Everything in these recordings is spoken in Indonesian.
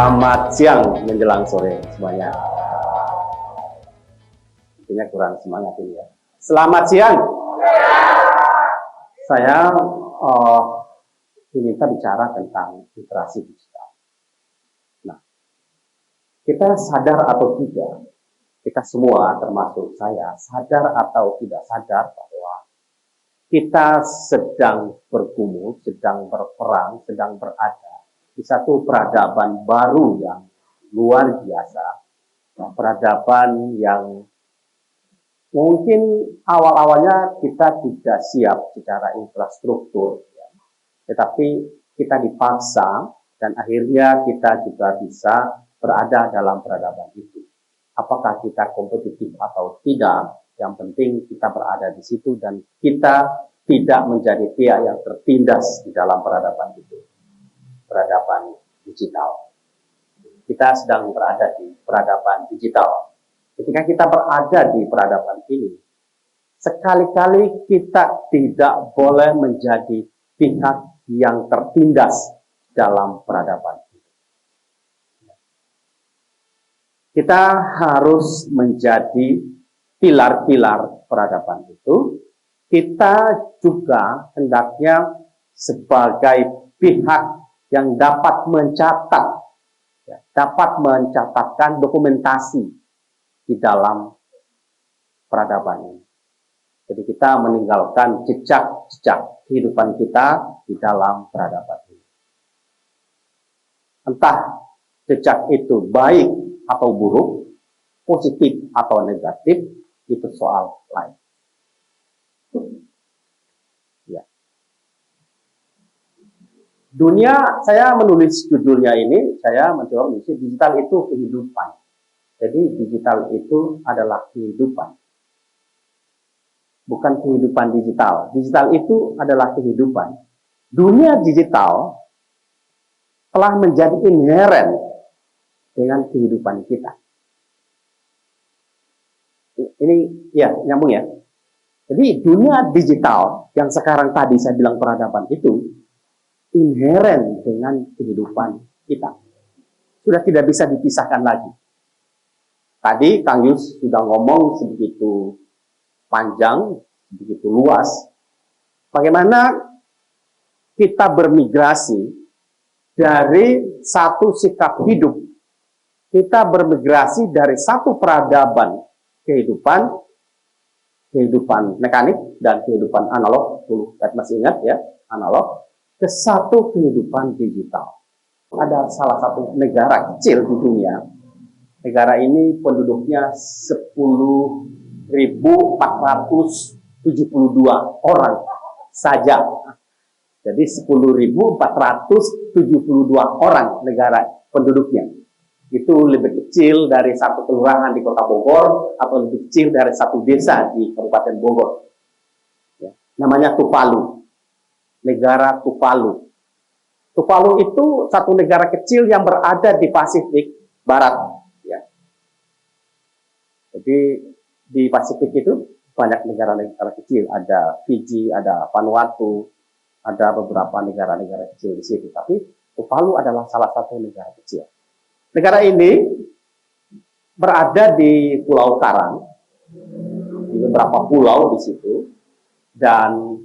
Selamat siang menjelang sore semuanya. Intinya kurang semangat ini ya. Selamat siang. Saya diminta bicara tentang literasi digital. Nah, kita sadar atau tidak, kita semua termasuk saya sadar atau tidak sadar bahwa kita sedang bergumul, sedang berperang, sedang berada di satu peradaban baru yang luar biasa, peradaban yang mungkin awal-awalnya kita tidak siap secara infrastruktur, ya. Tetapi kita dipaksa dan akhirnya kita juga bisa berada dalam peradaban itu. Apakah kita kompetitif atau tidak, yang penting kita berada di situ dan kita tidak menjadi pihak yang tertindas di dalam peradaban itu. Peradaban digital. Kita sedang berada di peradaban digital. Ketika kita berada di peradaban ini, sekali-kali kita tidak boleh menjadi pihak yang tertindas dalam peradaban itu. Kita harus menjadi pilar-pilar peradaban itu. Kita juga hendaknya sebagai pihak yang dapat mencatat, ya, dapat mencatatkan dokumentasi di dalam peradaban ini. Jadi kita meninggalkan jejak-jejak kehidupan kita di dalam peradaban ini. Entah jejak itu baik atau buruk, positif atau negatif, itu soal lain. Ya. Dunia, saya menulis judulnya ini, saya mencoba menulis digital itu kehidupan. Jadi digital itu adalah kehidupan. Bukan kehidupan digital. Digital itu adalah kehidupan. Dunia digital telah menjadi inheren dengan kehidupan kita. Ini ya nyambung ya. Jadi dunia digital yang sekarang tadi saya bilang peradaban itu inheren dengan kehidupan kita. Sudah tidak bisa dipisahkan lagi. Tadi Kang Yus sudah ngomong sebegitu panjang, begitu luas, bagaimana kita bermigrasi dari satu sikap hidup, kita bermigrasi dari satu peradaban kehidupan mekanik dan kehidupan analog, dulu masih ingat ya, analog, ke satu kehidupan digital. Ada salah satu negara kecil di dunia. Negara ini penduduknya 10.472 orang saja. Jadi 10.472 orang negara penduduknya. Itu lebih kecil dari satu kelurahan di Kota Bogor atau lebih kecil dari satu desa di Kabupaten Bogor. Ya. Namanya Tuvalu. Negara Tuvalu. Tuvalu itu satu negara kecil yang berada di Pasifik Barat. Ya. Jadi di Pasifik itu banyak negara-negara kecil. Ada Fiji, ada Vanuatu, ada beberapa negara-negara kecil di situ. Tapi Tuvalu adalah salah satu negara kecil. Negara ini berada di Pulau Karang, di beberapa pulau di situ, dan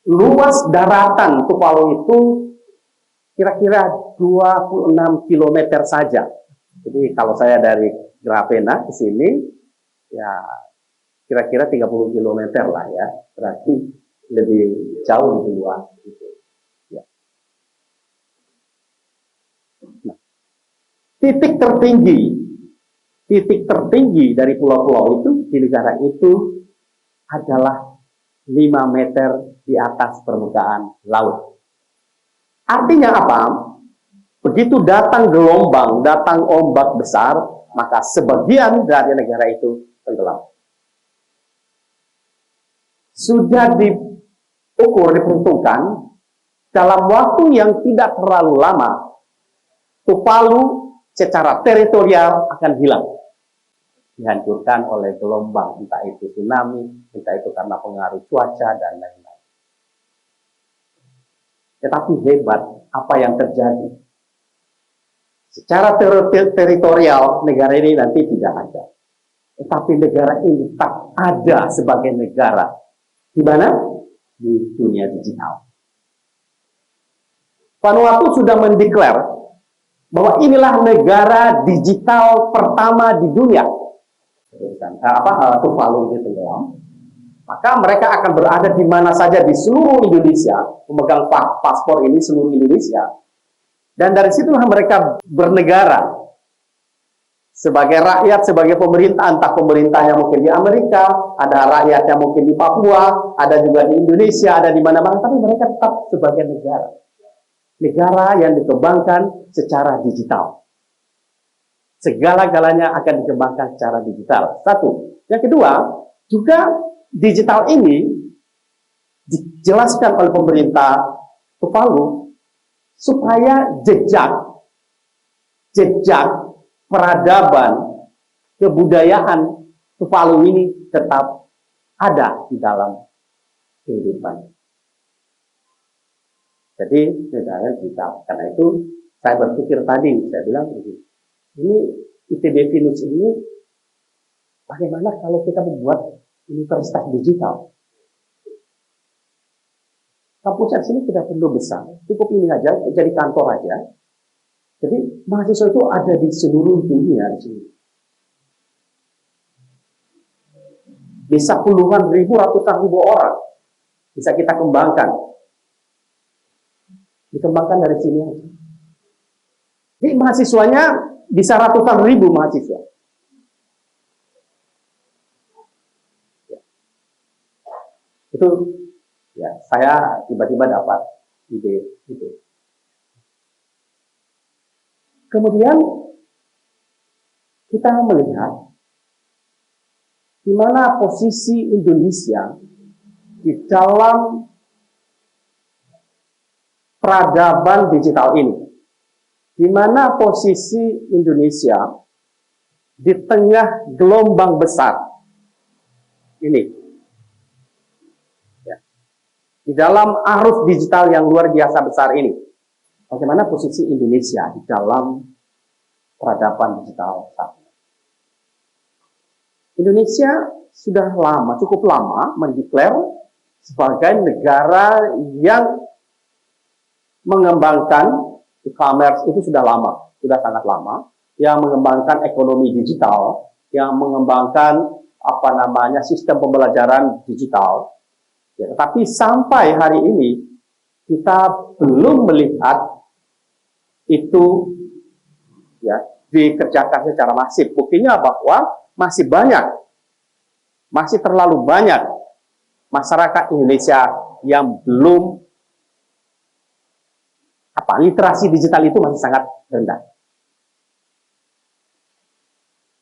luas daratan Tuvalu itu kira-kira 26 km saja. Jadi kalau saya dari Grapena ke sini, ya kira-kira 30 km lah ya. Berarti lebih jauh, lebih luas. Gitu. Ya. Nah, titik tertinggi dari pulau-pulau itu di negara itu adalah 5 meter di atas permukaan laut. Artinya apa? Begitu datang gelombang, datang ombak besar, maka sebagian dari negara itu tenggelam. Sudah diukur, diperhitungkan, dalam waktu yang tidak terlalu lama, Tuvalu secara teritorial akan hilang. Dihancurkan oleh gelombang, entah itu tsunami, entah itu karena pengaruh cuaca, dan lain-lain. Tetapi hebat apa yang terjadi. Secara teritorial negara ini nanti tidak ada. Tetapi negara ini tetap ada sebagai negara. Di mana? Di dunia digital. Vanuatu sudah mendeklar bahwa inilah negara digital pertama di dunia. Tuvalu ini tenggelam. Maka mereka akan berada di mana saja di seluruh Indonesia, memegang paspor ini seluruh Indonesia. Dan dari situlah mereka bernegara sebagai rakyat, sebagai pemerintah, entah pemerintahnya mungkin di Amerika, ada rakyatnya mungkin di Papua, ada juga di Indonesia, ada di mana-mana, tapi mereka tetap sebagai negara. Negara yang dikembangkan secara digital. Segala-galanya akan dikembangkan secara digital. Satu. Yang kedua, juga digital ini dijelaskan oleh pemerintah Tuvalu supaya jejak peradaban, kebudayaan Tuvalu ini tetap ada di dalam kehidupan. Jadi, negara digital. Karena itu, saya berpikir tadi, saya bilang begini, ini ITB Finus ini, bagaimana kalau kita membuat universitas digital? Kampusnya sini tidak perlu besar, cukup ini aja, jadi kantor aja. Jadi mahasiswa itu ada di seluruh dunia di sini. Bisa puluhan ribu, ratusan ribu orang bisa kita kembangkan. Dikembangkan dari sini aja. Jadi mahasiswanya bisa ratusan ribu mahasiswa. Itu ya, saya tiba-tiba dapat ide itu. Kemudian kita melihat di mana posisi Indonesia di dalam peradaban digital ini. Di mana posisi Indonesia di tengah gelombang besar ini. Ya. Di dalam arus digital yang luar biasa besar ini. Bagaimana posisi Indonesia di dalam peradaban digital saat ini? Indonesia sudah lama, cukup lama mendeklar sebagai negara yang mengembangkan e-commerce. Itu sudah lama, sudah sangat lama, yang mengembangkan ekonomi digital, yang mengembangkan sistem pembelajaran digital. Ya, tapi sampai hari ini kita belum melihat itu ya dikerjakan secara masif. Buktinya bahwa masih terlalu banyak masyarakat Indonesia yang belum literasi digital itu masih sangat rendah.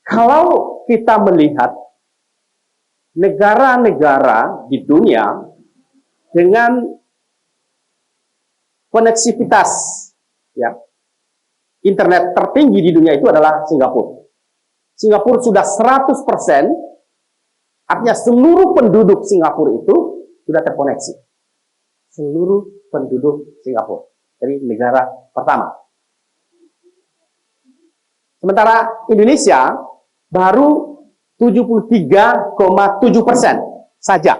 Kalau kita melihat negara-negara di dunia dengan koneksivitas ya internet tertinggi di dunia itu adalah Singapura. Singapura sudah 100%, artinya seluruh penduduk Singapura itu sudah terkoneksi. Seluruh penduduk Singapura. Jadi negara pertama. Sementara Indonesia baru 73,7% saja.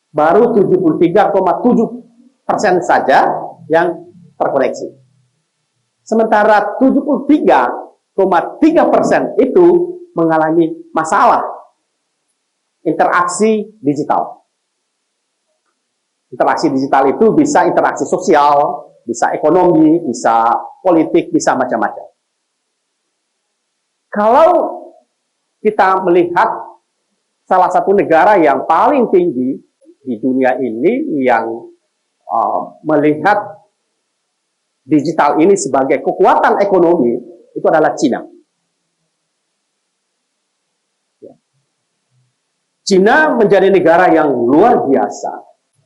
Baru 73,7% saja yang terkoneksi. Sementara 73,3% itu mengalami masalah interaksi digital. Interaksi digital itu bisa interaksi sosial, bisa ekonomi, bisa politik, bisa macam-macam. Kalau kita melihat salah satu negara yang paling tinggi di dunia ini yang melihat digital ini sebagai kekuatan ekonomi, itu adalah Cina. Cina menjadi negara yang luar biasa.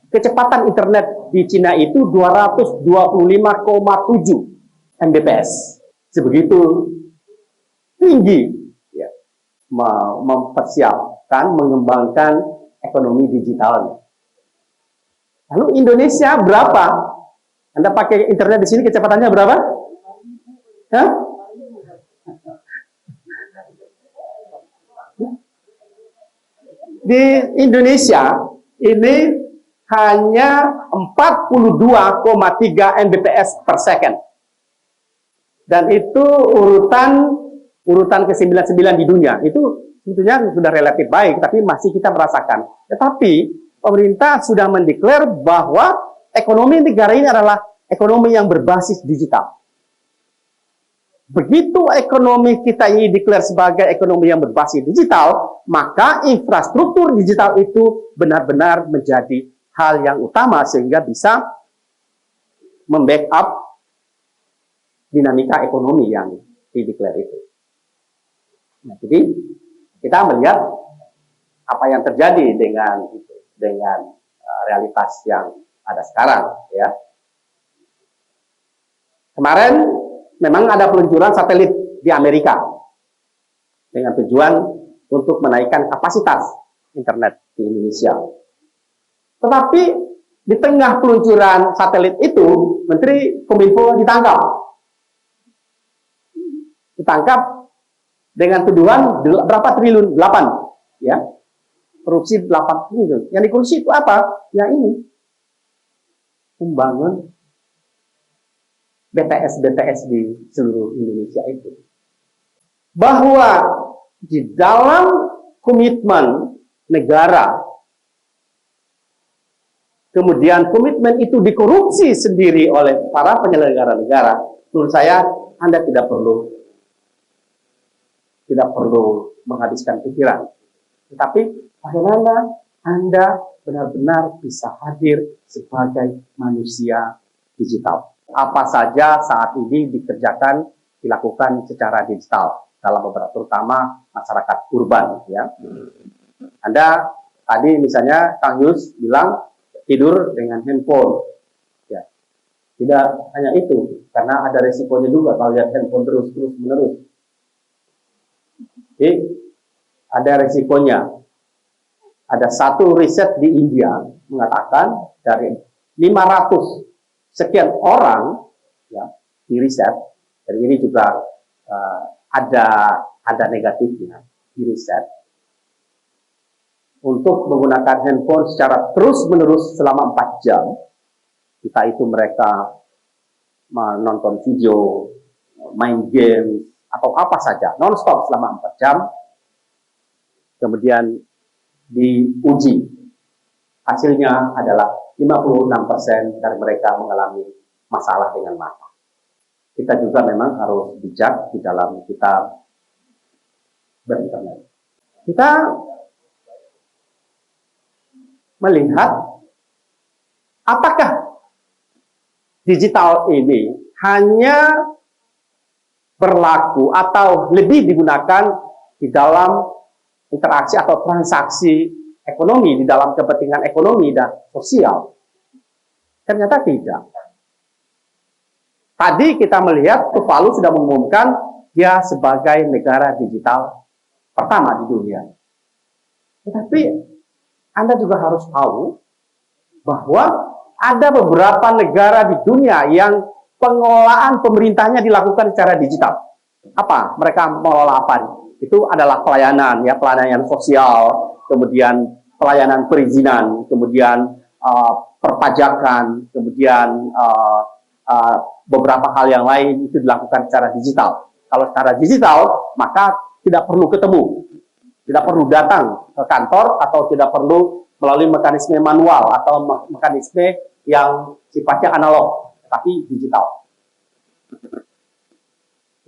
Kecepatan internet di Cina itu 225,7 Mbps. Sebegitu tinggi ya, mempersiapkan, mengembangkan ekonomi digitalnya. Lalu Indonesia berapa? Anda pakai internet di sini kecepatannya berapa? Hah? Di Indonesia ini hanya 42,3 Mbps per second. Dan itu urutan ke-99 di dunia. Itu sebetulnya sudah relatif baik, tapi masih kita merasakan. Tetapi pemerintah sudah mendeklar bahwa ekonomi negara ini adalah ekonomi yang berbasis digital. Begitu ekonomi kita ini deklar sebagai ekonomi yang berbasis digital, maka infrastruktur digital itu benar-benar menjadi hal yang utama sehingga bisa membackup dinamika ekonomi yang dideklar itu. Nah, jadi kita melihat apa yang terjadi dengan realitas yang ada sekarang, ya. Kemarin memang ada peluncuran satelit di Amerika dengan tujuan untuk menaikkan kapasitas internet di Indonesia. Tetapi di tengah peluncuran satelit itu, Menteri Kominfo ditangkap dengan tuduhan berapa triliun? 8, ya. Korupsi 8 triliun. Yang dikorupsi itu apa? Yang ini. Membangun BTS di seluruh Indonesia itu. Bahwa di dalam komitmen negara, kemudian komitmen itu dikorupsi sendiri oleh para penyelenggara negara, menurut saya Anda tidak perlu menghabiskan pikiran. Tetapi bagaimana Anda benar-benar bisa hadir sebagai manusia digital. Apa saja saat ini dilakukan secara digital dalam beberapa, terutama masyarakat urban, ya. Anda tadi misalnya Kang Yus bilang tidur dengan handphone, ya. Tidak hanya itu, karena ada resikonya juga kalau lihat handphone terus menerus. Jadi ada resikonya. Ada satu riset di India mengatakan dari 500 sekian orang, ya, di riset, dan ini juga ada negatifnya di riset, untuk menggunakan handphone secara terus-menerus selama 4 jam, entah itu mereka menonton video, main game, atau apa saja, non-stop selama 4 jam, kemudian diuji. Hasilnya adalah 56% dari mereka mengalami masalah dengan mata. Kita juga memang harus bijak di dalam kita berinternet. Kita melihat apakah digital ini hanya berlaku atau lebih digunakan di dalam interaksi atau transaksi ekonomi, di dalam kepentingan ekonomi dan sosial. Ternyata tidak. Tadi kita melihat Tuvalu sudah mengumumkan dia sebagai negara digital pertama di dunia. Tetapi Anda juga harus tahu bahwa ada beberapa negara di dunia yang pengelolaan pemerintahnya dilakukan secara digital. Apa? Mereka mengelola apa? Itu adalah pelayanan, ya, pelayanan sosial, kemudian pelayanan perizinan, kemudian perpajakan, kemudian beberapa hal yang lain itu dilakukan secara digital. Kalau secara digital, maka tidak perlu ketemu, tidak perlu datang ke kantor, atau tidak perlu melalui mekanisme manual atau mekanisme yang sifatnya analog, tapi digital.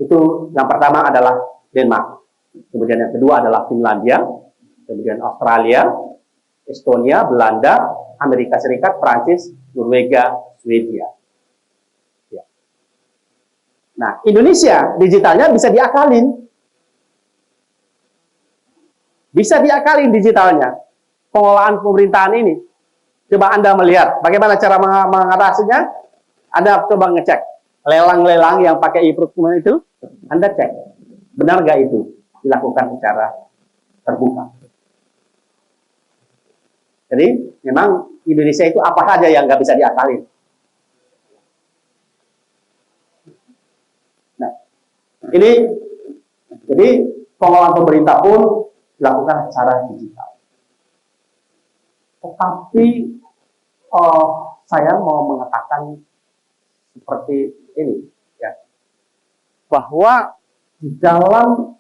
Itu yang pertama adalah Denmark. Kemudian yang kedua adalah Finlandia, kemudian Australia, Estonia, Belanda, Amerika Serikat, Prancis, Norwegia, Swedia. Ya. Nah, Indonesia digitalnya bisa diakalin. Bisa diakalin digitalnya. Pengelolaan pemerintahan ini. Coba Anda melihat bagaimana cara mengatasinya. Anda coba ngecek lelang-lelang yang pakai e-procurement itu. Anda cek, benar nggak itu dilakukan secara terbuka. Jadi memang Indonesia itu apa saja yang nggak bisa diakalin. Nah, ini jadi pengelolaan pemerintah pun dilakukan secara digital. Tetapi saya mau mengatakan seperti ini, ya, bahwa di dalam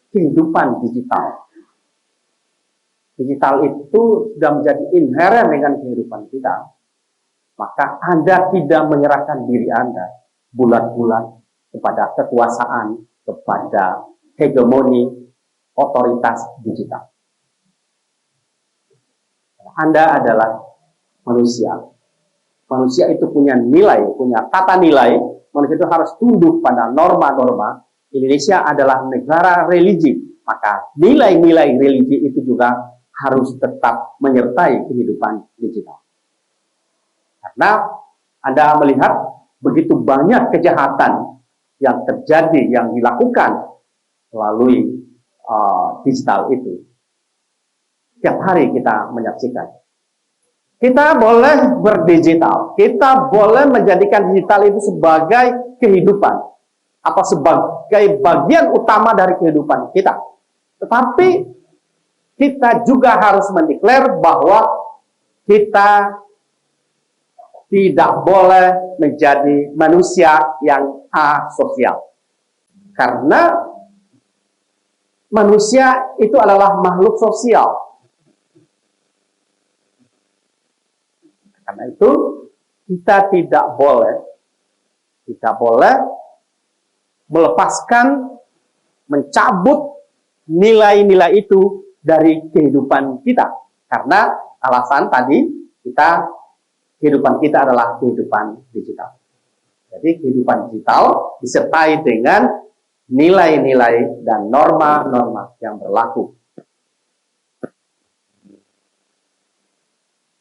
kehidupan digital itu sudah menjadi inheren dengan kehidupan kita, maka Anda tidak menyerahkan diri Anda bulat-bulat kepada kekuasaan, kepada hegemoni otoritas digital. Anda adalah manusia. Manusia itu punya nilai, punya tata nilai. Manusia itu harus tunduk pada norma-norma. Indonesia adalah negara religi, maka nilai-nilai religi itu juga harus tetap menyertai kehidupan digital. Karena Anda melihat begitu banyak kejahatan yang terjadi, yang dilakukan melalui digital itu. Setiap hari kita menyaksikan. Kita boleh berdigital, kita boleh menjadikan digital itu sebagai kehidupan, atau sebagai bagian utama dari kehidupan kita. Tetapi kita juga harus mendeklar bahwa kita tidak boleh menjadi manusia yang asosial. Karena manusia itu adalah makhluk sosial. Karena itu kita tidak boleh melepaskan, mencabut nilai-nilai itu dari kehidupan kita. Karena alasan tadi kehidupan kita adalah kehidupan digital. Jadi kehidupan digital disertai dengan nilai-nilai dan norma-norma yang berlaku.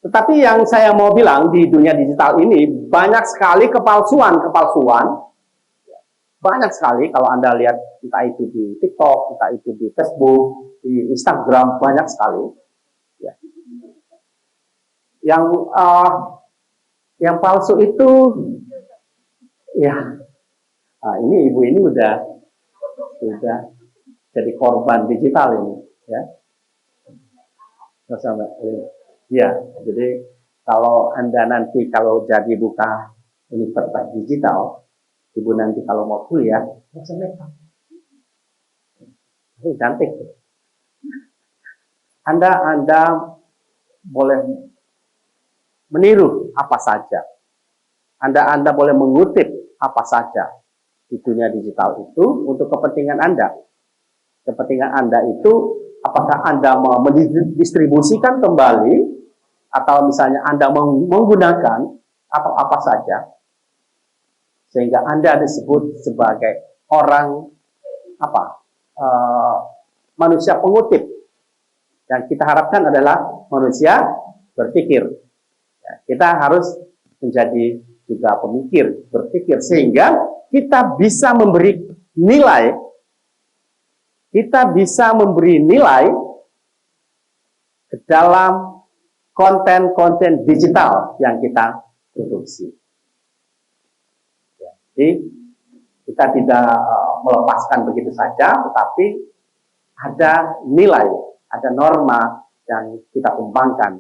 Tetapi yang saya mau bilang, di dunia digital ini banyak sekali kepalsuan. Banyak sekali kalau Anda lihat, entah itu di TikTok, entah itu di Facebook, di Instagram, banyak sekali. Ya. Yang palsu itu, ya, ini ibu ini udah jadi korban digital ini, ya. Ya, jadi kalau Anda nanti kalau jadi buka universitas digital, ibu nanti kalau mau kuliah, bisa makeup. Itu cantik. Anda boleh meniru apa saja. Anda boleh mengutip apa saja di dunia digital itu untuk kepentingan Anda. Kepentingan Anda itu apakah Anda mau mendistribusikan kembali atau misalnya Anda menggunakan atau apa saja sehingga Anda disebut sebagai orang manusia pengutip. Yang kita harapkan adalah manusia berpikir. Ya, kita harus menjadi juga pemikir, berpikir sehingga kita bisa memberi nilai. Kita bisa memberi nilai ke dalam konten-konten digital yang kita produksi. Jadi kita tidak melepaskan begitu saja, tetapi ada nilai, ada norma yang kita kembangkan